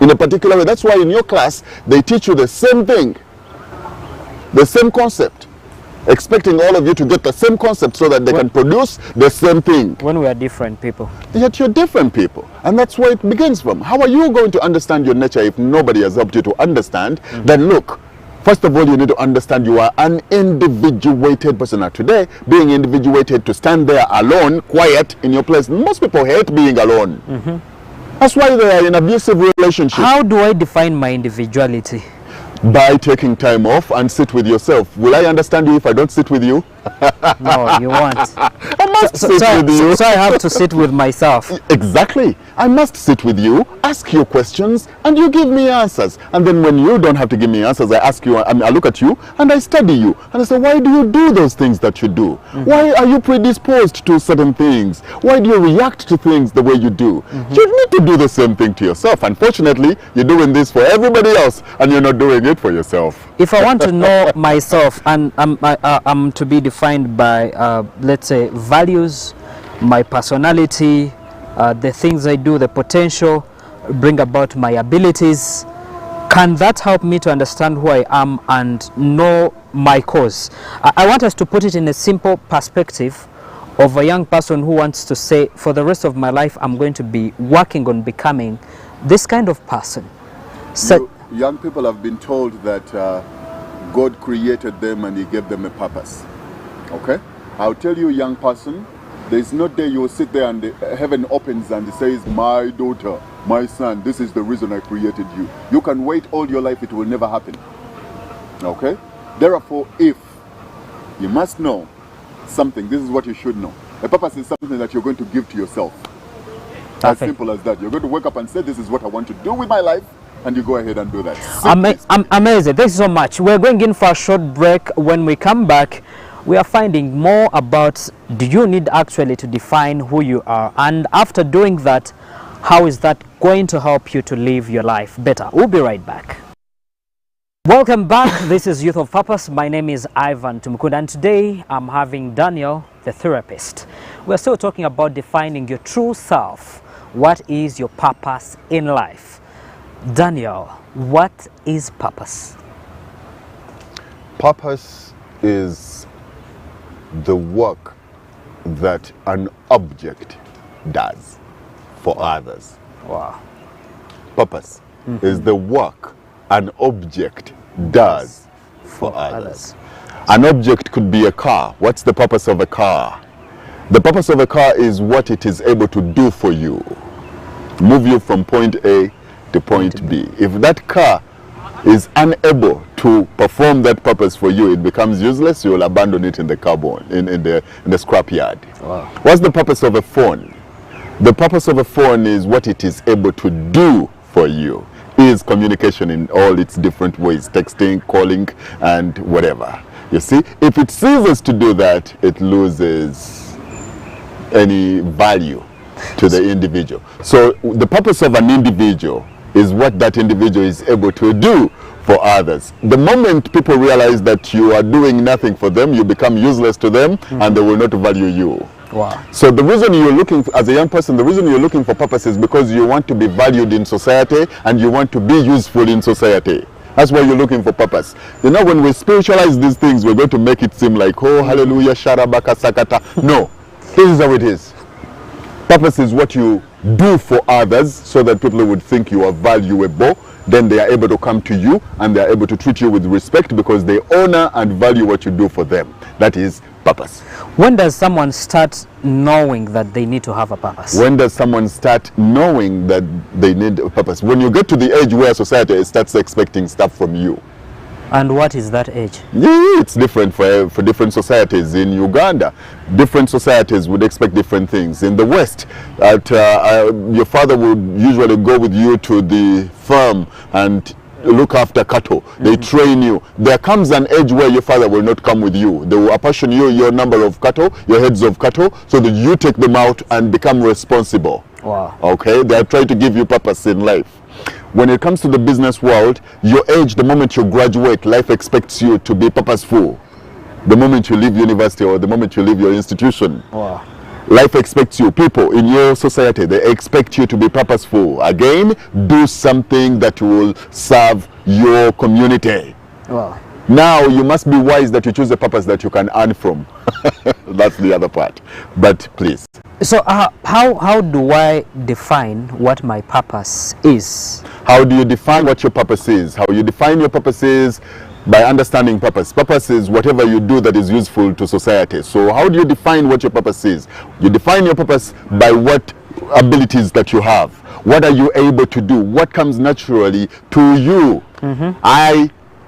in a particular way. That's why in your class, they teach you the same thing, the same concept, expecting all of you to get the same concept so that they can produce the same thing. When we are different people. Yet you're different people. And that's where it begins from. How are you going to understand your nature if nobody has helped you to understand? Then look, first of all, you need to understand you are an individuated person. Now today, being individuated, to stand there alone, quiet in your place, most people hate being alone. That's why they are in abusive relationships. How do I define my individuality? By taking time off and sit with yourself. Will I understand you if I don't sit with you? No, you won't. I must sit with you. So I have to sit with myself. Exactly. I must sit with you, ask you questions, and you give me answers. And then when you don't have to give me answers, I ask you, I look at you, and I study you. And I say, why do you do those things that you do? Why are you predisposed to certain things? Why do you react to things the way you do? You need to do the same thing to yourself. Unfortunately, you're doing this for everybody else, and you're not doing it for yourself. If I want to know myself, and I'm to be defined by, let's say, values, my personality, the things I do, the potential, bring about my abilities, can that help me to understand who I am and know my cause? I want us to put it in a simple perspective of a young person who wants to say, for the rest of my life, I'm going to be working on becoming this kind of person. So, young people have been told that God created them and he gave them a purpose. Okay? I'll tell you, young person, there's no day you will sit there and heaven opens and it says, my daughter, my son, this is the reason I created you. You can wait all your life, it will never happen. Okay? Therefore, if you must know something, this is what you should know. A purpose is something that you're going to give to yourself. As simple as that. You're going to wake up and say, this is what I want to do with my life. And you go ahead and do that. Amazing. Thanks so much. We're going in for a short break. When we come back, we are finding more about, do you need actually to define who you are? And after doing that, how is that going to help you to live your life better? We'll be right back. Welcome back. This is Youth of Purpose. My name is Ivan Tumukunda, and today I'm having Daniel, the therapist. We're still talking about defining your true self. What is your purpose in life? Daniel, what is purpose? Purpose is the work that an object does for others. Wow. Purpose is the work an object does for others. An object could be a car. What's the purpose of a car? The purpose of a car is what it is able to do for you. Move you from point A to point B. If that car is unable to perform that purpose for you, it becomes useless. You will abandon it in the carbon, in the scrapyard. Wow. What's the purpose of a phone? The purpose of a phone is what it is able to do for you. Is communication in all its different ways, texting, calling, and whatever. You see, if it ceases to do that, it loses any value to the individual. So the purpose of an individual is what that individual is able to do for others. The moment people realize that you are doing nothing for them, you become useless to them, and they will not value you. Wow. So the reason you're looking for, as a young person, the reason you're looking for purpose is because you want to be valued in society and you want to be useful in society. That's why you're looking for purpose. You know, when we spiritualize these things, we're going to make it seem like, oh, hallelujah, sharabaka, sakata. No, this is how it is. Purpose is what you do for others so that people would think you are valuable. Then they are able to come to you and they are able to treat you with respect because they honor and value what you do for them. That is purpose. When does someone start knowing that they need to have a purpose? When does someone start knowing that they need a purpose? When you get to the age where society starts expecting stuff from you. And what is that age? Yeah, it's different for different societies. In Uganda, different societies would expect different things. In the West, your father would usually go with you to the farm and look after cattle. They train you. There comes an age where your father will not come with you. They will apportion you your number of cattle, your heads of cattle, so that you take them out and become responsible. Wow. Okay? They are trying to give you purpose in life. When it comes to the business world, your age, the moment you graduate, life expects you to be purposeful. The moment you leave university or the moment you leave your institution. Wow. Life expects you, people in your society, they expect you to be purposeful. Again, do something that will serve your community. Wow. Now, you must be wise that you choose a purpose that you can earn from. That's the other part. But please. So how do I define what my purpose is? How do you define what your purpose is? How you define your purpose is by understanding purpose. Purpose is whatever you do that is useful to society. So how do you define what your purpose is? You define your purpose by what abilities that you have. What are you able to do? What comes naturally to you?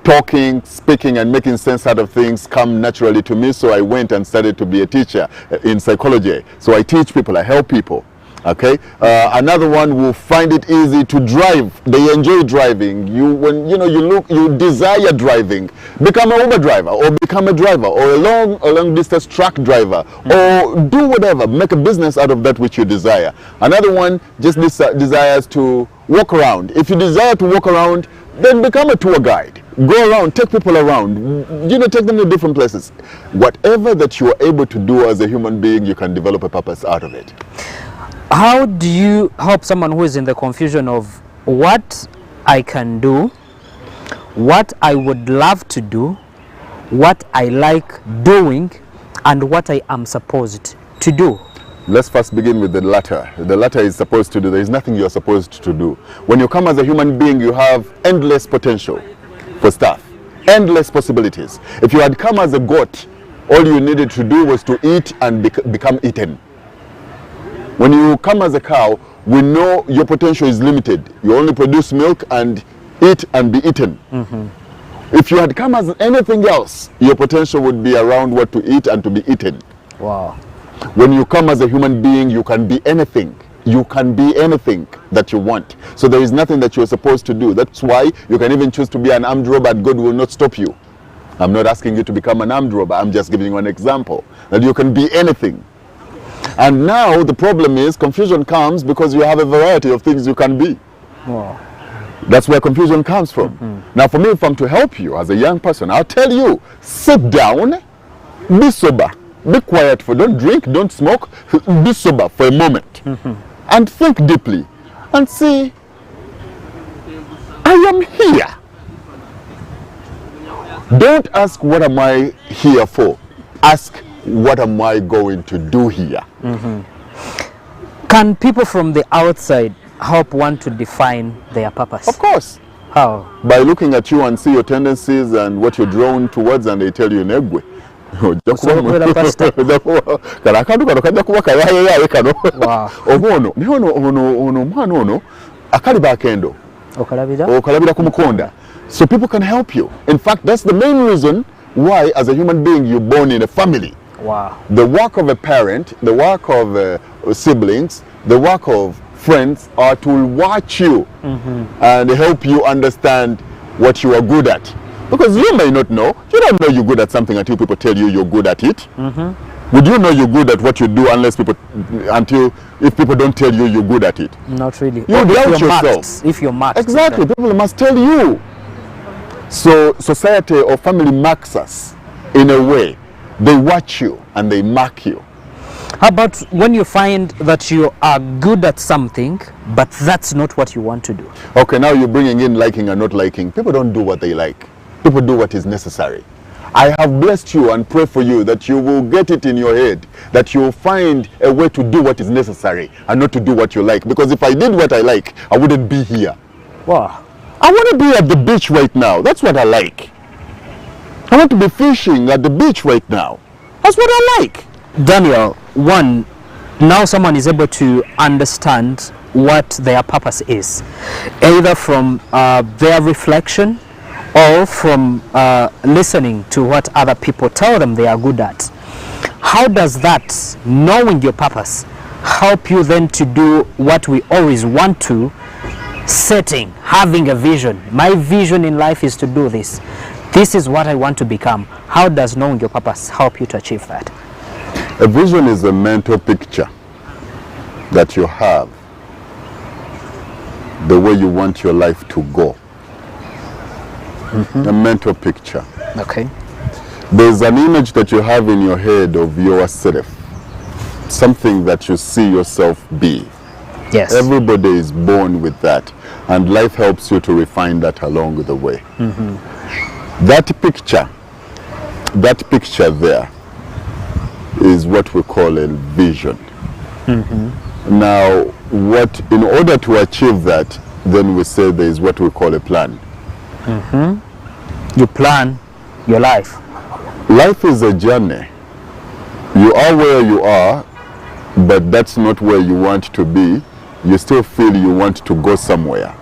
Talking, speaking, and making sense out of things come naturally to me. So I went and started to be a teacher in psychology. So I teach people, I help people. Okay. Another one will find it easy to drive. They enjoy driving. You desire driving. Become an Uber driver, or become a driver, or a long distance truck driver, or do whatever. Make a business out of that which you desire. Another one just desires to walk around. If you desire to walk around, then become a tour guide. Go around, take people around, take them to different places. Whatever that you are able to do as a human being, you can develop a purpose out of it. How do you help someone who is in the confusion of what I can do, what I would love to do, what I like doing, and what I am supposed to do? Let's first begin with the latter. The latter is supposed to do. There is nothing you are supposed to do. When you come as a human being, you have endless potential for stuff, endless possibilities. If you had come as a goat, all you needed to do was to eat and become eaten. When you come as a cow, we know your potential is limited. You only produce milk and eat and be eaten. If you had come as anything else, your potential would be around what to eat and to be eaten. Wow. When you come as a human being, you can be anything. You can be anything that you want. So there is nothing that you're supposed to do. That's why you can even choose to be an armed robber and God will not stop you. I'm not asking you to become an armed robber. I'm just giving you an example that you can be anything. And now the problem is confusion comes because you have a variety of things you can be. Wow. That's where confusion comes from. Now for me, if I'm to help you as a young person, I'll tell you, sit down, be sober. Be quiet, don't drink, don't smoke, be sober for a moment. And think deeply and see, I am here. Don't ask what am I here for. Ask what am I going to do here. Can people from the outside help one to define their purpose? Of course. How? By looking at you and see your tendencies and what you're drawn towards, and they tell you negwe. So people can help you. In fact, that's the main reason why as a human being you're born in a family. Wow. The work of a parent, the work of siblings, the work of friends are to watch you and help you understand what you are good at. Because you may not know. You don't know you're good at something until people tell you you're good at it. Would you know you're good at what you do if people don't tell you you're good at it? Not really. You doubt yourself. If you're marked. Exactly. People must tell you. So society or family marks us in a way. They watch you and they mark you. How about when you find that you are good at something, but that's not what you want to do? Okay, now you're bringing in liking and not liking. People don't do what they like. People do what is necessary. I have blessed you and pray for you that you will get it in your head, that you will find a way to do what is necessary and not to do what you like. Because if I did what I like, I wouldn't be here. Wow. I want to be at the beach right now. That's what I like. I want to be fishing at the beach right now. That's what I like. Daniel, one, now someone is able to understand what their purpose is, either from their reflection or from listening to what other people tell them they are good at. How does that, knowing your purpose, help you then to do what we always want to, setting, having a vision? My vision in life is to do this. This is what I want to become. How does knowing your purpose help you to achieve that? A vision is a mental picture that you have, the way you want your life to go. A mental picture. Okay. There's an image that you have in your head of yourself. something that you see yourself be. Yes. Everybody is born with that, and life helps you to refine that along the way. That picture there is what we call a vision. Now, in order to achieve that, then we say there is what we call a plan. You plan your life. Life is a journey. You are where you are, but that's not where you want to be. You still feel you want to go somewhere.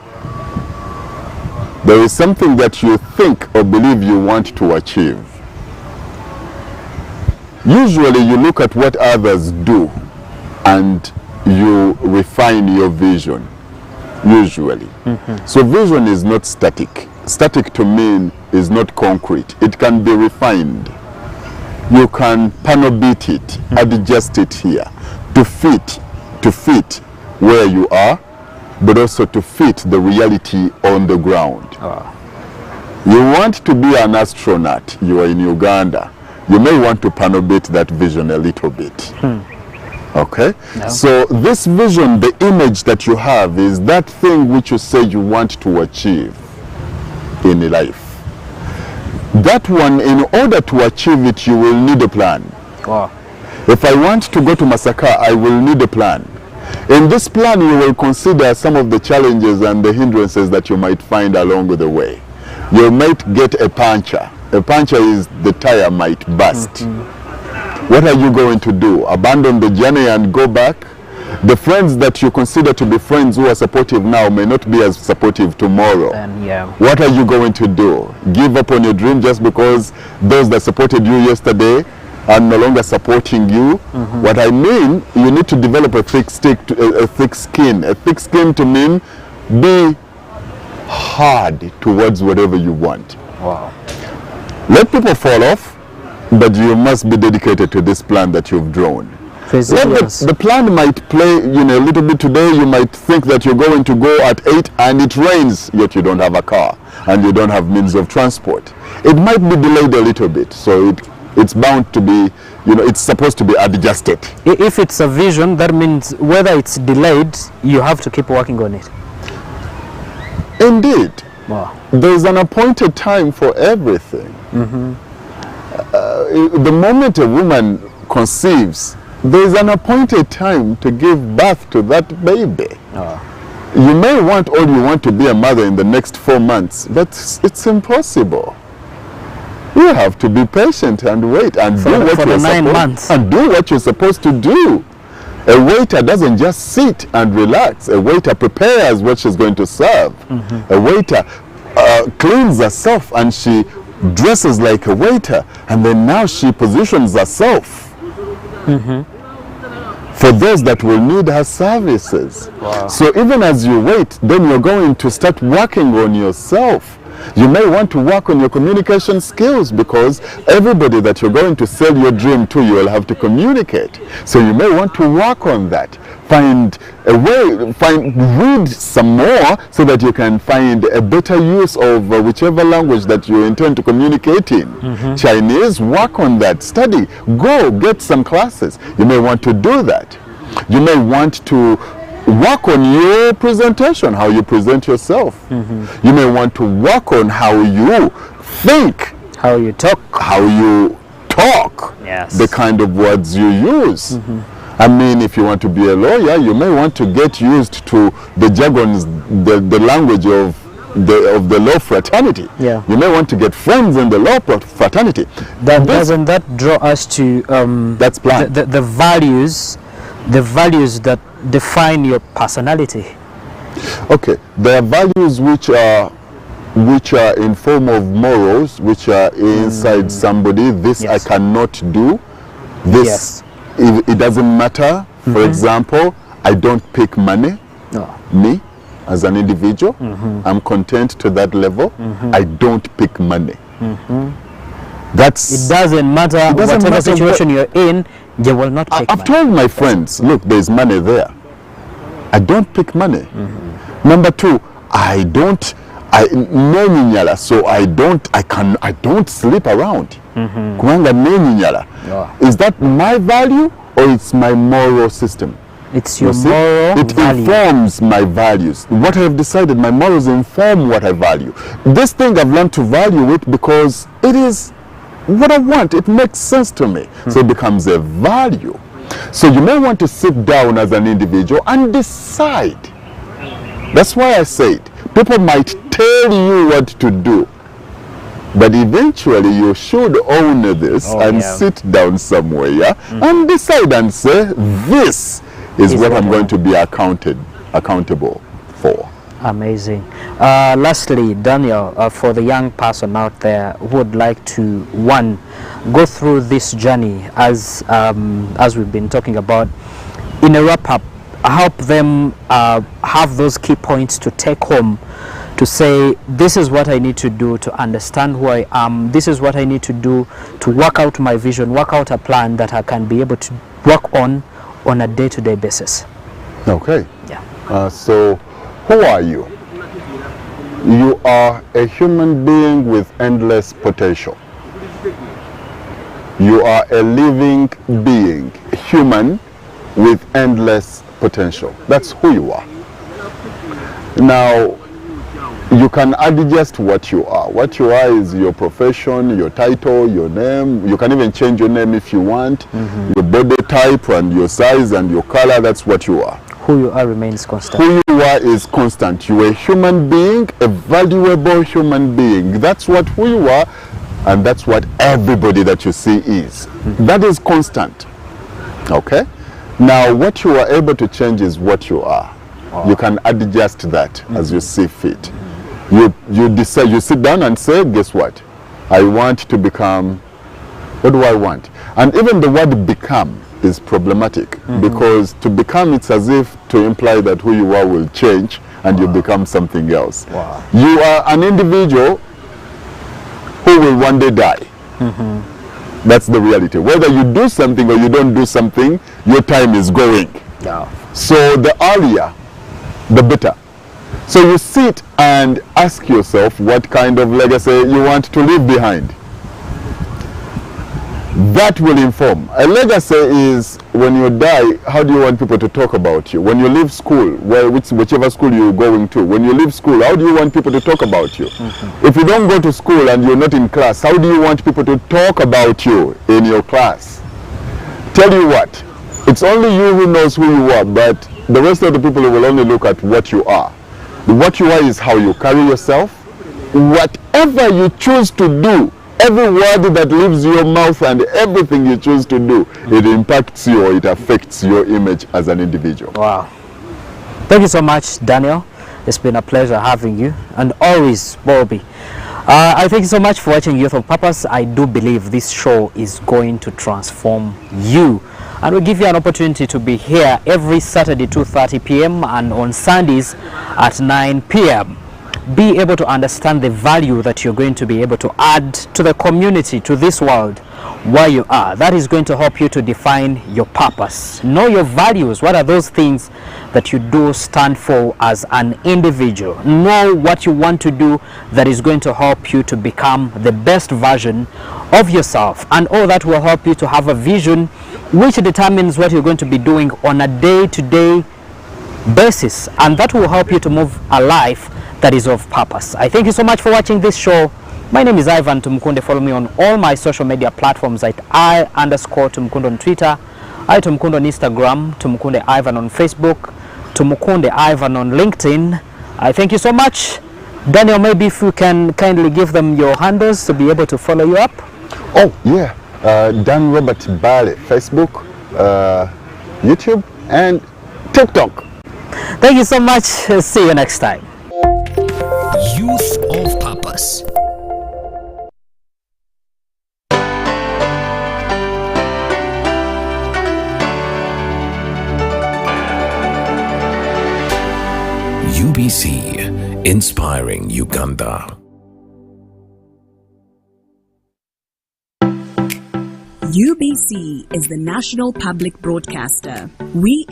There is something that you think or believe you want to achieve. Usually you look at what others do and you refine your vision. Usually. So vision is not static. Static to me is not concrete. It can be refined. You can panel beat it, adjust it here to fit where you are, but also to fit the reality on the ground. You want to be an astronaut, you are in Uganda. You may want to panel beat that vision a little bit. Okay? No. So this vision, the image that you have, is that thing which you say you want to achieve in life. That one, in order to achieve it, you will need a plan. If I want to go to Masaka, I will need a plan. In this plan, you will consider some of the challenges and the hindrances that you might find along the way. You might get a puncture. A puncture is the tire might burst. What are you going to do? Abandon the journey and go back? The friends that you consider to be friends who are supportive now may not be as supportive tomorrow. What are you going to do? Give up on your dream just because those that supported you yesterday are no longer supporting you? What I mean, you need to develop a thick skin. A thick skin to mean be hard towards whatever you want. Let people fall off, but you must be dedicated to this plan that you've drawn. The plan might play a little bit today. You might think that you're going to go at 8 and it rains, yet you don't have a car and you don't have means of transport. It might be delayed a little bit, so it's bound to be, it's supposed to be adjusted. If it's a vision, that means whether it's delayed, you have to keep working on it. Indeed. There's an appointed time for everything. The moment a woman conceives, there's an appointed time to give birth to that baby. You may want all you want to be a mother in the next 4 months, but it's impossible. You have to be patient and wait and do what you're supposed to do. A waiter doesn't just sit and relax. A waiter prepares what she's going to serve. A waiter cleans herself and she dresses like a waiter, and then now she positions herself for those that will need her services. So even as you wait, then you're going to start working on yourself. You may want to work on your communication skills, because everybody that you're going to sell your dream to, you will have to communicate. So you may want to work on that. Find a way, read some more so that you can find a better use of whichever language that you intend to communicate in. Chinese, work on that, study, go get some classes. You may want to do that. You may want to work on your presentation, how you present yourself. You may want to work on how you think, how you talk, the kind of words you use. I mean, if you want to be a lawyer, you may want to get used to the jargons, the language of the law fraternity. You may want to get friends in the law fraternity. Doesn't that draw us to that's plan. The values that define your personality? Okay, there are values which are in form of morals, which are inside somebody. This I cannot do. This it doesn't matter. For example, I don't pick money. Me as an individual, I'm content to that level. I don't pick money. It doesn't matter whatever situation you're in. They will not pick money. I've told my friends, look, there's money there. I don't pick money. Number two, I don't sleep around. Is that my value or it's my moral system. It's your You see? moral It value. informs my values. What I have decided, my morals inform what I value. This thing I've learned to value it because it is what I want. It makes sense to me. So it becomes a value. So you may want to sit down as an individual and decide. That's why I said, people might tell you what to do, but eventually you should own this and sit down somewhere and decide and say, this is what I'm going to be accountable for. Amazing. Lastly, Daniel, for the young person out there who would like to, one, go through this journey as we've been talking about, in a wrap-up, help them have those key points to take home, to say, this is what I need to do to understand who I am, this is what I need to do to work out my vision, work out a plan that I can be able to work on a day-to-day basis. Okay. Yeah. So, who are you? You are a human being with endless potential. You are a living being, human with endless potential. That's who you are. Now, you can adjust what you are. What you are is your profession, your title, your name. You can even change your name if you want. Your body type and your size and your color, that's what you are. Who you are remains constant. Who you are is constant. You are a human being, a valuable human being. That's what who you are, and that's what everybody that you see is. That is constant. Okay? Now, what you are able to change is what you are. You can adjust that as you see fit. You decide, you sit down and say, guess what? I want to become, what do I want? And even the word become is problematic because to become, it's as if to imply that who you are will change and you become something else. You are an individual who will one day die. That's the reality. Whether you do something or you don't do something, your time is going. So the earlier, the better. So you sit and ask yourself what kind of legacy you want to leave behind. That will inform. A legacy is when you die, how do you want people to talk about you? When you leave school, whichever school you're going to, when you leave school, how do you want people to talk about you? If you don't go to school and you're not in class, how do you want people to talk about you in your class? Tell you what, it's only you who knows who you are, but the rest of the people will only look at what you are. What you are is how you carry yourself. Whatever you choose to do, every word that leaves your mouth and everything you choose to do, it impacts you or it affects your image as an individual. Wow. Thank you so much, Daniel. It's been a pleasure having you, and always, Bobby. I thank you so much for watching Youth of Purpose. I do believe this show is going to transform you. And we'll give you an opportunity to be here every Saturday 2:30 p.m. and on Sundays at 9 p.m. Be able to understand the value that you're going to be able to add to the community, to this world, where you are. That is going to help you to define your purpose. Know your values. What are those things that you do stand for as an individual? Know what you want to do that is going to help you to become the best version of yourself. And all that will help you to have a vision which determines what you're going to be doing on a day-to-day basis. And that will help you to move a life that is of purpose. I thank you so much for watching this show. My name is Ivan Tumukunde. Follow me on all my social media platforms at I_Tumukunde on Twitter, I_Tumukunde on Instagram, Tumukunde Ivan on Facebook, Tumukunde Ivan on LinkedIn. I thank you so much. Daniel, maybe if you can kindly give them your handles to be able to follow you up. Oh, yeah. Dan Robert Bale, Facebook, YouTube, and TikTok. Thank you so much. See you next time. Youth of Purpose. UBC, inspiring Uganda. UBC is the national public broadcaster. We